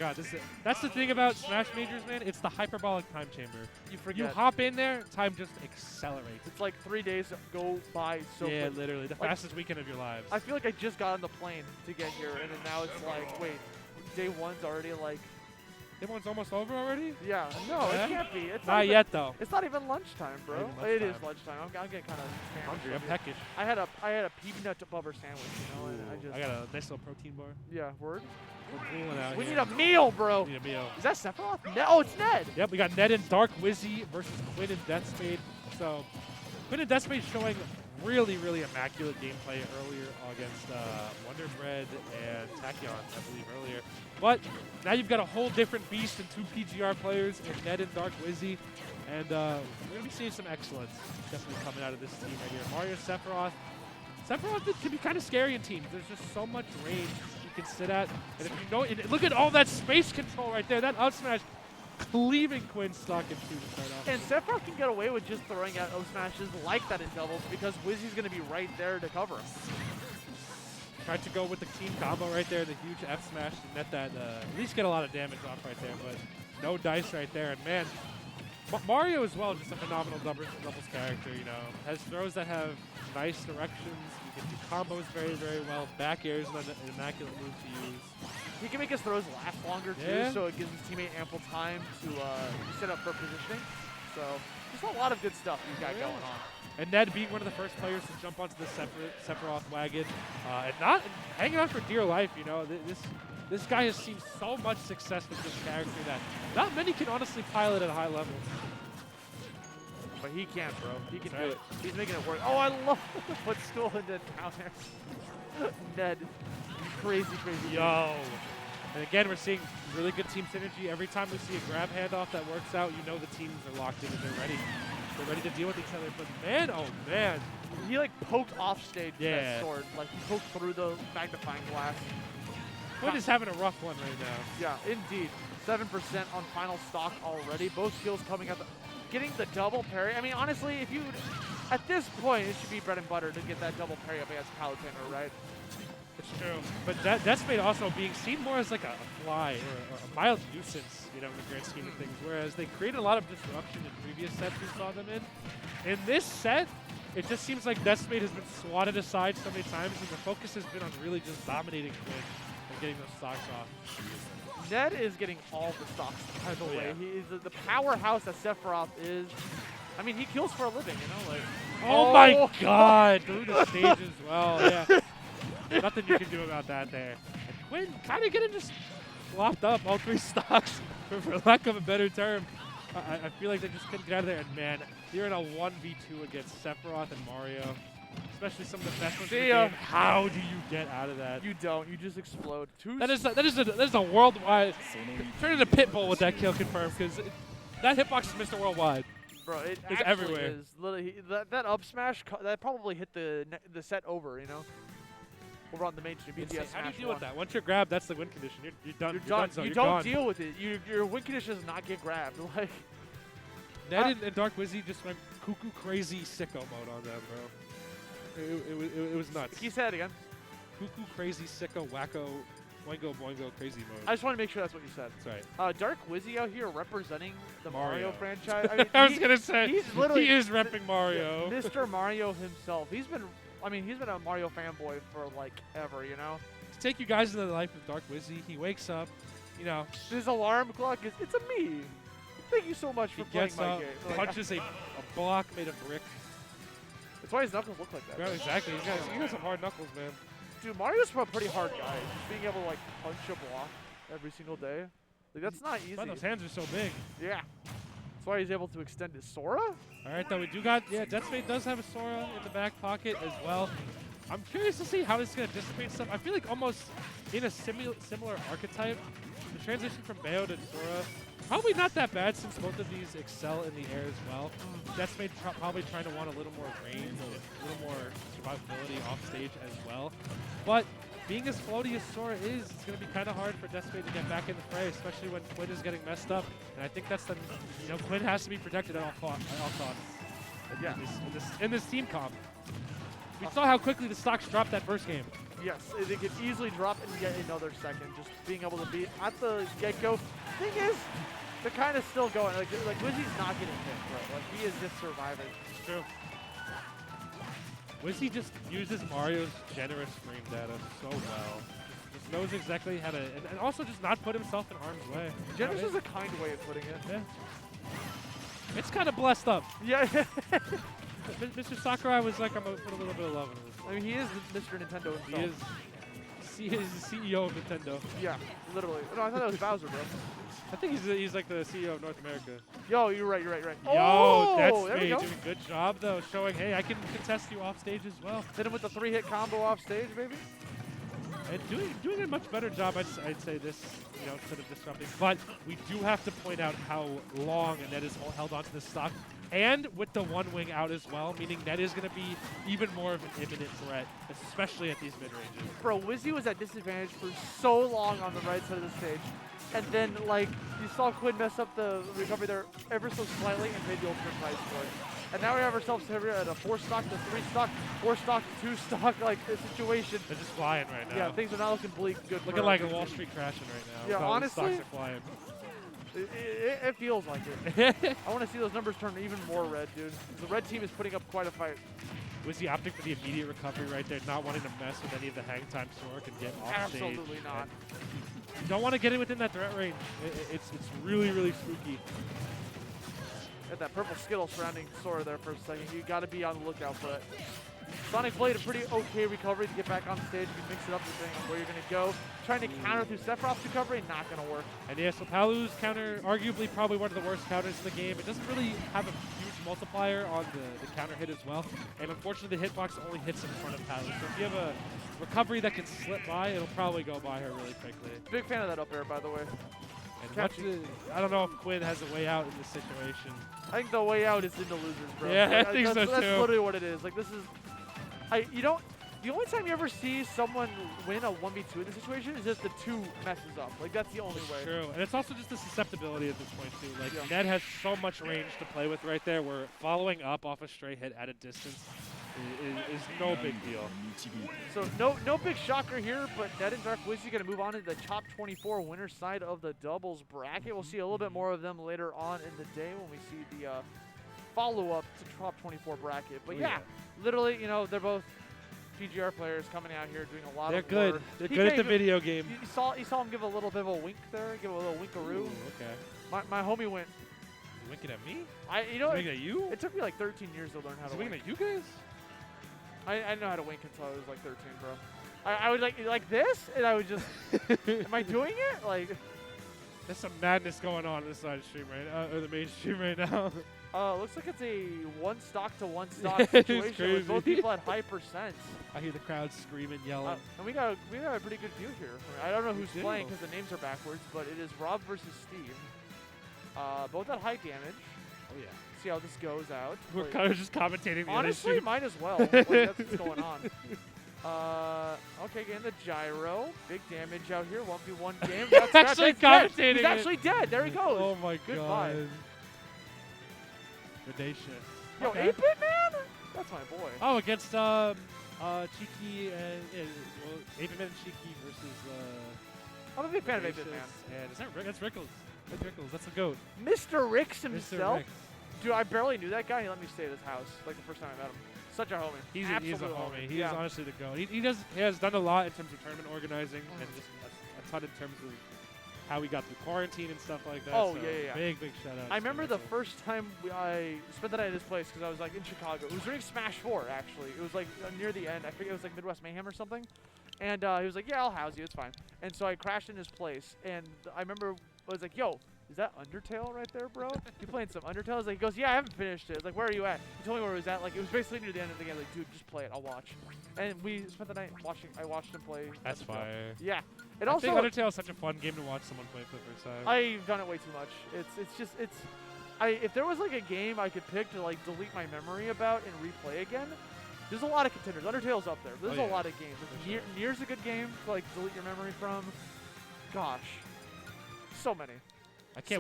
God, that's the thing about Smash Majors, man. It's the hyperbolic time chamber. You forget. You hop in there, time just accelerates. It's like 3 days go by so quick. Yeah, literally. The Like, fastest weekend of your lives. I feel like I just got on the plane to get here, and then now it's like, wait, day one's already like, Day one's almost over already? yeah. No, Yeah? it can't be. It's Not even, yet, though. It's not even lunchtime, bro. Not even It is lunchtime. lunchtime. I'm getting kind of Hungry. I'm peckish. I had a peanut butter sandwich, you know, and I just. I got a nice little protein bar. Yeah, word. We're cooling out We here. need a meal, bro. We need a meal. Is that Sephiroth? No, it's Ned. Yep, we got Ned and Dark Wizzy versus Quinn and Deathspade. So, Quinn and Deathspade showing really, really immaculate gameplay earlier against Wonder Bread and Tachyon, I believe, earlier. But now you've got a whole different beast and two PGR players in Ned and Dark Wizzy. And we're going to be seeing some excellence definitely coming out of this team right here. Mario Sephiroth. Sephiroth can be kind of scary in teams. There's just so much range you can sit at. And if you know, and look at all that space control right there. That up smash cleaving Quinn's stock in two to start off. And Sephiroth can get away with just throwing out O smashes like that in doubles because Wizzy's going to be right there to cover him. Tried to go with the team combo right there, the huge F smash to net that, at least get a lot of damage off right there, but no dice right there. And man, Mario as well, just a phenomenal doubles character, you know. Has throws that have nice directions. You can do combos very, very well. Back air is an immaculate move to use. He can make his throws last longer Yeah. too, so it gives his teammate ample time to set up for positioning. So just a lot of good stuff he's got going on. And Ned being one of the first players to jump onto the Sephiroth wagon, and not hanging on for dear life, you know. This guy has seen so much success with this character that not many can honestly pilot at a high level. But he can, bro. He can That's do right. it. He's making it work. Oh, I love the footstool into down there. Ned, crazy, crazy. Yo. And again, we're seeing really good team synergy. Every time we see a grab handoff that works out, you know the teams are locked in and they're ready. They're ready to deal with each other. But man, oh man. He like poked off stage with Yeah. that sword. Like he poked through the magnifying glass. Quinn is having a rough one right now. Yeah, indeed. 7% on final stock already. Both skills coming out. Getting the double parry. I mean, honestly, if you, at this point, it should be bread and butter to get that double parry up against Palutena, right? It's true. But Deathspade also being seen more as like a fly or a mild nuisance, you know, in the grand scheme of things. Whereas they created a lot of disruption in previous sets we saw them in. In this set, it just seems like Deathspade has been swatted aside so many times, and the focus has been on really just dominating Quinn and getting those stocks off. Ned is getting all the stocks, by the way. Yeah. He is the powerhouse that Sephiroth is. I mean, he kills for a living, you know, like. Oh my God! Through the stage as well, yeah. Nothing you can do about that there. And Quinn kind of getting just flopped up all three stocks, for lack of a better term. I feel like they just couldn't get out of there. And man, you're in a 1v2 against Sephiroth and Mario, especially some of the best ones in the game. How do you get out of that? You don't. You just explode. That is a worldwide. Turn into Pitbull with that kill confirmed, because that hitbox is Mr. Worldwide. Bro, it It's actually everywhere. is. Literally, that up smash, that probably hit the set over, you know? Over on the mainstream. BTS How do you Smash deal 1. with that? Once you're grabbed, that's the win condition. You're done. You're done. So You you're don't gone. deal with it. Your win condition does not get grabbed. Like, Ned and Dark Wizzy just went cuckoo crazy sicko mode on them, bro. It was nuts. can you say that again? Cuckoo crazy sicko wacko boingo boingo crazy mode. I just want to make sure that's what you said. That's right. Dark Wizzy out here representing the Mario. Mario franchise. I mean, I was gonna say he's literally he is repping Mario. Mr. Mario himself. He's been a Mario fanboy for like ever, you know. To take you guys into the life of Dark Wizzy, he wakes up, you know, His alarm clock is it's a me. Thank you so much he for playing gets my up, game. Like, punches a block made of brick. that's why his knuckles look like that. Yeah, exactly. He got some hard knuckles, man. Dude, Mario's a pretty hard guy. Just being able to like punch a block every single day, like that's not easy. Why those hands are so big. Yeah. That's why he's able to extend his Sora. All right, though, we do got, Deathspade does have a Sora in the back pocket as well. I'm curious to see how this is going to dissipate stuff. I feel like almost in a similar archetype, the transition from Bayo to Sora, probably not that bad since both of these excel in the air as well. Deathspade probably trying to want a little more range, a little more survivability off stage as well. But being as floaty as Sora is, it's going to be kind of hard for Deathspade to get back in the fray, especially when Quinn is getting messed up. And I think that's the, Quinn has to be protected at all costs. Yeah. In this team comp. We saw how quickly the stocks dropped that first game. Yes, they could easily drop and get another second. Just being able to be at the get-go. Thing is, they're kind of still going. Like Wizzy's not getting hit, bro. Like he is just surviving. It's true. Wizzy just uses Mario's generous screen data so well. Just knows exactly how to, and also just not put himself in harm's way. Generous is a kind way of putting it. Yeah. It's kind of blessed up. Yeah. Mr. Sakurai was like, I'm gonna put a little bit of love in this. I mean, he is Mr. Nintendo himself. He is the CEO of Nintendo. Yeah, literally. No, I thought that was Bowser, bro. I think he's like the CEO of North America. Yo, you're right. Yo, Oh, Deathspade doing a good job though, showing, hey, I can contest you off stage as well. Hit him with the 3-hit combo off stage, baby. And doing a much better job, I'd say this, instead of disrupting. But we do have to point out how long Ned is held onto the stock, and with the one wing out as well, meaning Ned is going to be even more of an imminent threat, especially at these mid ranges. Bro, Wizzy was at disadvantage for so long on the right side of the stage. And then, like, you saw Quinn mess up the recovery there ever so slightly and made the ultimate prize for it. And now we have ourselves here at a 4-stock to 3-stock, 4-stock to 2-stock, like, situation. They're just flying right now. Yeah, things are not looking bleak. Good. Looking like a Wall Street crashing right now. Yeah, honestly, stocks are flying. It feels like it. I want to see those numbers turn even more red, dude. The red team is putting up quite a fight. Wizzy opting for the immediate recovery right there, not wanting to mess with any of the hang time Sork and get off stage. Absolutely not. You don't want to get it within that threat range. It's really, really spooky. Got that purple skittle surrounding Sora there for a second. You got to be on the lookout for it. Sonic played a pretty okay recovery to get back on stage. You can mix it up depending on where you're going to go. Trying to counter through Sephiroth's recovery, not going to work. And yeah, so Palu's counter, arguably probably one of the worst counters in the game. It doesn't really have a huge multiplier on the counter hit as well. And unfortunately, the hitbox only hits in front of Palu. So if you have a recovery that can slip by, it'll probably go by her really quickly. Big fan of that up air, by the way. And I don't know if Quinn has a way out in this situation. I think the way out is in the losers, bro. Yeah, like, I think so too. That's literally what it is. Like, this is... The only time you ever see someone win a 1v2 in this situation is just the 2 messes up. Like, that's the only way. True, and it's also just the susceptibility at this point, too. Like, Ned has so much range to play with right there, where following up off a straight hit at a distance is no big deal. So, no big shocker here, but Ned and Dark Wizzy going to move on to the top 24 winner side of the doubles bracket. We'll see a little bit more of them later on in the day when we see the follow-up to top 24 bracket. But yeah, literally, they're both PGR players coming out here doing a lot of good. work. They're good at the video game. You saw him give a little bit of a wink there, give a little winkaroo. Ooh, okay. My homie went. You winking at me? Winking at you? It took me like 13 years to learn how to wink. Winking at you guys? I didn't know how to wink until I was like 13, bro. I would like this, and I would just. Am I doing it? Like. There's some madness going on this side of the stream right now, or the main stream right now. Looks like it's a 1-stock to 1-stock situation with both people at high percents. I hear the crowd screaming, yelling. And we got a pretty good view here. I don't know who's playing because the names are backwards, but it is Rob versus Steve. Both at high damage. Oh yeah. See how this goes out. We're kind of just commentating the honestly, other might as well. Like, that's what's going on. Okay, getting the gyro. Big damage out here. 1v1 game. That's actually commentating. He's actually dead. There he goes. Oh my Goodbye. god. Audacious. Yo, okay. 8-Bit Man? That's my boy. Oh, against Cheeky and 8-Bit Man and Cheeky versus I'm a big fan of 8-Bit Man. And is that Rick? That's Rickles. That's Rickles. That's the GOAT. Mr. Ricks himself. Mr. Ricks. Dude, I barely knew that guy. He let me stay at his house like the first time I met him. Such a homie. He's a homie. He's yeah. honestly the GOAT. He has done a lot in terms of tournament organizing and just a ton in terms of how we got through quarantine and stuff like that. Oh, so yeah. Big shout out. I remember the first time I spent the night at his place because I was like in Chicago. It was during Smash 4, actually. It was like near the end. I think it was like Midwest Mayhem or something. And he was like, yeah, I'll house you. It's fine. And so I crashed in his place. And I remember I was like, yo, is that Undertale right there, bro? You playing some Undertale? I was like, he goes, yeah, I haven't finished it. I was like, where are you at? He told me where it was at. Like, it was basically near the end of the game. Like, dude, just play it. I'll watch. And we spent the night watching. I watched him play. That's fire. Yeah. I think Undertale is such a fun game to watch someone play for the first time. I've done it way too much. If there was like a game I could pick to like delete my memory about and replay again, there's a lot of contenders. Undertale's up there. There's a lot of games. Like, Nier's a good game to like delete your memory from. Gosh, so many. I can't